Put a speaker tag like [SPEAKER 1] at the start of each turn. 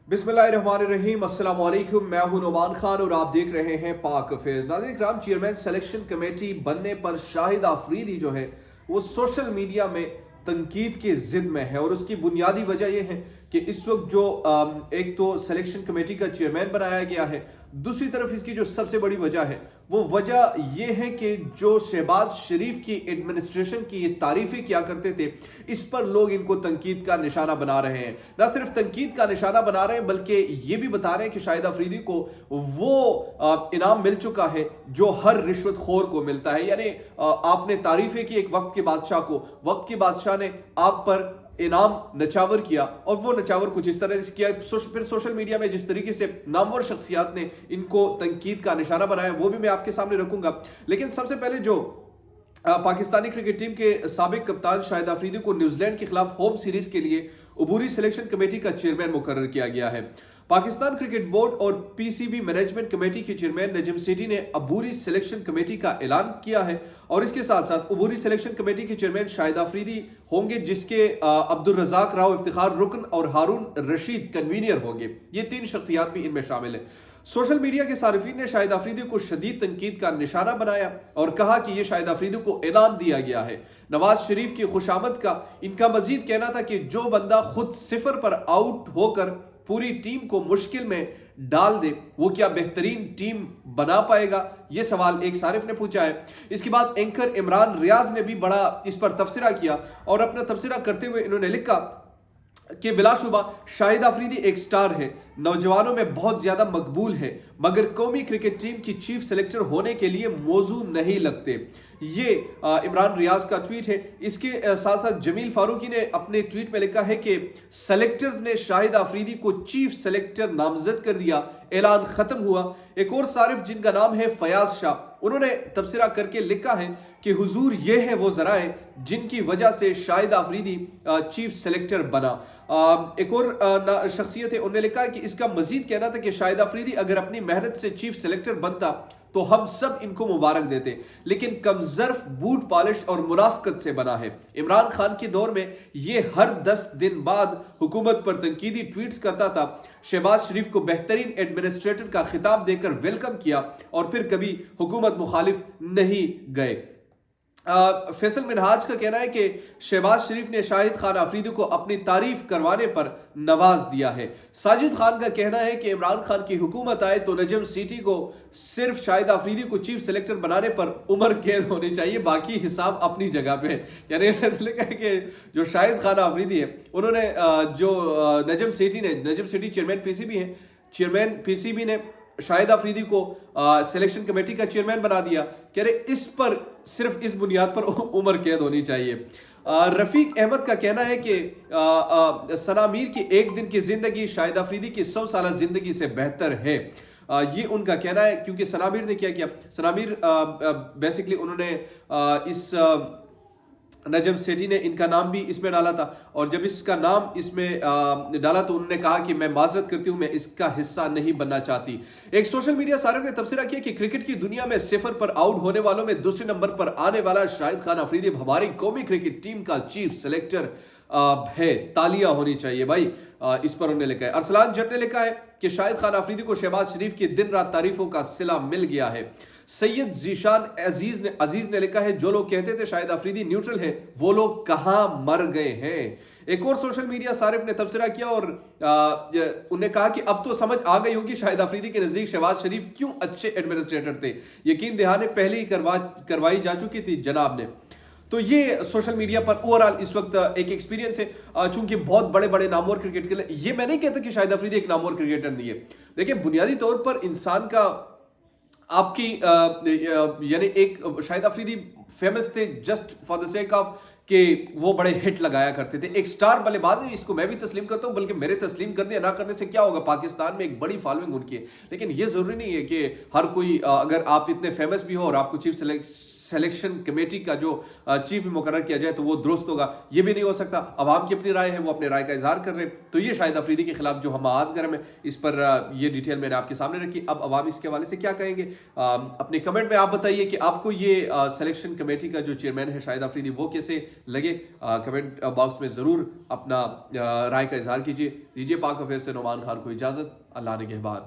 [SPEAKER 1] बिस्मिल्लाहिर्रहमानिर्रहीम, अस्सलाम वालेकुम। मैं हूं नुमान खान और आप देख रहे हैं पाक फेज। नाज़रीन इकराम, चेयरमैन सिलेक्शन कमेटी बनने पर शाहिद आफरीदी जो है वो सोशल मीडिया में तनकीद की जिद में है और उसकी बुनियादी वजह यह है कि इस वक्त जो एक तो सिलेक्शन कमेटी का चेयरमैन बनाया गया है, दूसरी तरफ इसकी जो सबसे बड़ी वजह है वो वजह यह है कि जो शहबाज शरीफ की एडमिनिस्ट्रेशन की ये तारीफें किया करते थे, इस पर लोग इनको तनकीद का निशाना बना रहे हैं। ना सिर्फ तनकीद का निशाना बना रहे हैं बल्कि ये भी बता रहे हैं कि शाहिद आफरीदी को वो इनाम मिल चुका है जो हर रिश्वतखोर को मिलता है। यानी आपने तारीफें की एक वक्त के बादशाह को, वक्त के बादशाह ने आप पर इनाम नचावर किया और वो नचावर कुछ इस तरह से किया। फिर सोशल मीडिया में जिस तरीके से नामवर शख्सियात ने इनको तनकीद का निशाना बनाया वो भी मैं आपके सामने रखूंगा। लेकिन सबसे पहले जो पाकिस्तानी क्रिकेट टीम के साबिक कप्तान शाहिद आफरीदी को न्यूजीलैंड के खिलाफ होम सीरीज के लिए अबूरी सिलेक्शन कमेटी का चेयरमैन मुकर्रर किया गया है। पाकिस्तान क्रिकेट बोर्ड और पीसीबी मैनेजमेंट कमेटी के चेयरमैन नजम सेठी ने अबूरी सिलेक्शन कमेटी का ऐलान किया है और इसके साथ साथ अबूरी सिलेक्शन कमेटी के चेयरमैन शाहिद आफरीदी होंगे, जिसके अब्दुल रज़ाक राव इफ्तिखार रुकन और हारून रशीद कन्वीनियर होंगे। ये तीन शख्सियात भी इनमें शामिल हैं। सोशल मीडिया के सारिफीन ने शाहिद आफरीदी को शदीद तनकीद का निशाना बनाया और कहा कि यह शाहिद आफरीदी को इनाम दिया गया है। नवाज शरीफ की खुशामद का इनका मजीद कहना था कि जो बंदा खुद सिफर पर आउट होकर पूरी टीम को मुश्किल में डाल दे वो क्या बेहतरीन टीम बना पाएगा, ये सवाल एक सारिफ ने पूछा है। इसके बाद एंकर इमरान रियाज ने भी बड़ा इस पर तबसरा किया और अपना तबसरा करते हुए इन्होंने लिखा कि बिलाशुबा शाहिद आफरीदी एक स्टार है, नौजवानों में बहुत ज्यादा मकबूल है, मगर कौमी क्रिकेट टीम की चीफ सेलेक्टर होने के लिए मौजू नहीं लगते। ये इमरान रियाज का ट्वीट है। इसके साथ साथ जमील फारूकी ने अपने ट्वीट में लिखा है कि सेलेक्टर्स ने शाहिद आफरीदी को चीफ सेलेक्टर नामजद कर दिया, ऐलान खत्म हुआ। एक और सारिफ जिनका नाम है फयाज शाह, उन्होंने तबसरा करके लिखा है कि हुजूर ये है वो जराए जिनकी वजह से शाहिद आफरीदी चीफ सेलेक्टर बना। एक और शख्सियत है, उन्होंने लिखा है कि इसका मजीद कहना था कि शाहिद आफरीदी अगर अपनी मेहनत से चीफ सेलेक्टर बनता तो हम सब इनको मुबारक देते, लेकिन कमजर्फ बूट पॉलिश और मुनाफकत से बना है। इमरान खान के दौर में ये हर 10 दिन बाद हुकूमत पर तनकीदी ट्वीट्स करता था, शहबाज शरीफ को बेहतरीन एडमिनिस्ट्रेटर का खिताब देकर वेलकम किया और फिर कभी हुकूमत मुखालिफ नहीं गए। फैसल मिनहाज का कहना है कि शहबाज शरीफ ने शाहिद खान आफरीदी को अपनी तारीफ करवाने पर नवाज दिया है। साजिद खान का कहना है कि इमरान खान की हुकूमत आए तो नजम सेठी को सिर्फ शाहिद आफरीदी को चीफ सेलेक्टर बनाने पर उम्र कैद होनी चाहिए, बाकी हिसाब अपनी जगह पे है। यानी लिखा है कि जो शाहिद खान आफरीदी है उन्होंने जो नजम सेठी चेयरमैन पीसीबी है, चेयरमैन पीसीबी ने शाहिद आफरीदी को सिलेक्शन कमेटी का चेयरमैन बना दिया। कह रहे इस पर सिर्फ इस बुनियाद पर उम्र कैद होनी चाहिए। रफीक अहमद का कहना है कि सना मीर की एक दिन की जिंदगी शाहिद आफरीदी की 100 साल जिंदगी से बेहतर है। ये उनका कहना है, क्योंकि सना मीर ने क्या किया, सना मीर बेसिकली उन्होंने इस नजम सेठी ने इनका नाम भी इसमें डाला था और जब इसका नाम इसमें डाला तो उन्होंने कहा कि मैं माजरत करती हूं, मैं इसका हिस्सा नहीं बनना चाहती। एक सोशल मीडिया सारिफ ने तबसरा किया कि क्रिकेट की दुनिया में सिफर पर आउट होने वालों में दूसरे नंबर पर आने वाला शाहिद खान आफरीदी हमारी कौमी क्रिकेट टीम का चीफ सेलेक्टर है, तालियां होनी चाहिए भाई। इस पर उन्होंने लिखा है। अरसलान जट ने लिखा है कि शाहिद खान आफरीदी को शहबाज शरीफ की दिन रात तारीफों का सिला मिल गया है। सैयद जीशान अजीज ने लिखा है, जो लोग कहते थे शाहिद आफरीदी न्यूट्रल है वो लोग कहां मर गए हैं। एक और सोशल मीडिया सारिफ ने तबसरा किया और उन्हें कहा कि अब तो समझ आ गई होगी शाहिद आफरीदी के नजदीक शहबाज शरीफ क्यों अच्छे एडमिनिस्ट्रेटर थे, यकीन दहाने पहले ही करवाई जा चुकी थी जनाब ने। तो ये सोशल मीडिया पर ओवरऑल इस वक्त एक एक्सपीरियंस है। चूंकि बहुत बड़े बड़े नामवर क्रिकेट के लिए, ये मैं नहीं कहता कि शाहिद अफरीदी एक नामवर क्रिकेटर नहीं है। देखिए बुनियादी तौर पर इंसान का आपकी यानी एक शाहिद अफरीदी फेमस थे just for the sake of कि वो बड़े हिट लगाया करते थे। एक स्टार बल्लेबाज है, इसको मैं भी तस्लीम करता हूं, बल्कि मेरे तस्लीम करने ना करने से क्या होगा, पाकिस्तान में एक बड़ी फॉलोइंग उनकी है। लेकिन ये जरूरी नहीं है कि हर कोई अगर आप इतने फेमस भी हो और आपको चीफ सिलेक्शन कमेटी का जो चीफ भी मुकर्रर किया जाए तो वो दुरुस्त होगा, ये भी नहीं हो सकता। अवाम की अपनी राय है, वो अपने राय का इजहार कर रहे हैं। तो ये शाहिद अफरीदी के खिलाफ जो हम आवाज गरम है, इस पर ये डिटेल मैंने आपके सामने रखी। अब अवाम इसके हवाले से क्या कहेंगे, अपने कमेंट में आप बताइए कि आपको ये सिलेक्शन कमेटी का जो चेयरमैन है शाहिद अफरीदी, वो कैसे لگے کمنٹ باکس میں ضرور اپنا رائے کا اظہار کیجیے. دیجیے پاک حفیظ سے نعمان خان کو اجازت. اللہ نگہبان.